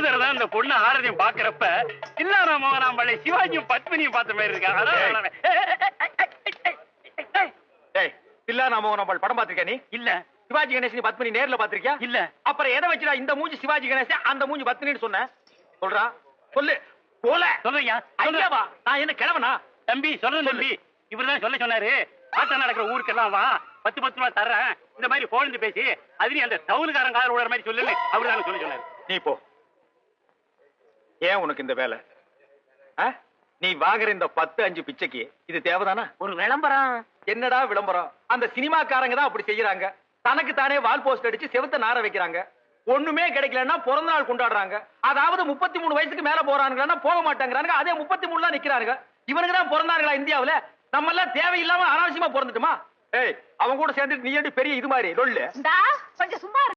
தடவை அந்த பொண்ணு ஆரதியும் பாக்குறப்ப இல்ல மோகனாம்பள்ளி சிவாஜியும் பத்மினியும் பார்த்த மாதிரி இருக்கா. தில்லானாமோகனாம்பாள் படம் பாத்திருக்கியா நீ? இல்ல. சிவாஜி கணேசன் பத்மினி நேர்ல பாத்திருக்கியா? இல்ல. அப்புறம் எதை வச்சுடா இந்த மூஞ்சி சிவாஜி கணேசன் அந்த மூஞ்சி பத்மினின்னு சொன்ன? சொல்றா சொல்லு. போல சொல்றியா? ஐயாவா? நான் என்ன கிழவனா? தம்பி சொல்றேன் தம்பி. இவருதான் சொல்ல சொன்னாரு. ஆட்டம் நடக்கிற ஊருக்கெல்லாம் வா, 10 ரூபா தர்றேன், இந்த மாதிரி போலந்து பேசி அதுலயும் அந்த தவுலுக்காரன் காதல் விடுற மாதிரி சொல்லு. அவருதான் சொல்ல சொன்னாரு. நீ போ. ஏன் உனக்கு இந்த வேலை? நீ வாங்குற இந்த 10-5 பிச்சைக்கு இது தேவைதானா? ஒரு விளம்பரம். என்னடா விளம்பரம்? அந்த சினிமாக்காரங்க தான் அப்படி செய்யறாங்க. தனக்கு தானே வால் போஸ்ட் அடிச்சு செவத்த நார வைக்கிறாங்க. ஒண்ணுமே கிடைக்கலன்னா பிறந்த நாள் கொண்டாடுறாங்க. அதாவது 33 வயசுக்கு மேல போறானுங்கன்னா போக மாட்டாங்கிறாங்க. அதே 33 தான் நிக்கிறாங்க. இவனுக்கு தான் பிறந்தாங்களா இந்தியாவுல? நம்ம எல்லாம் தேவையில்லாம அனாவசியமா பிறந்துட்டுமா? ஏய், அவன் கூட சேர்ந்துட்டு நீ ஏன் பெரிய இது மாதிரி லொல்லு? கொஞ்சம் சும்மா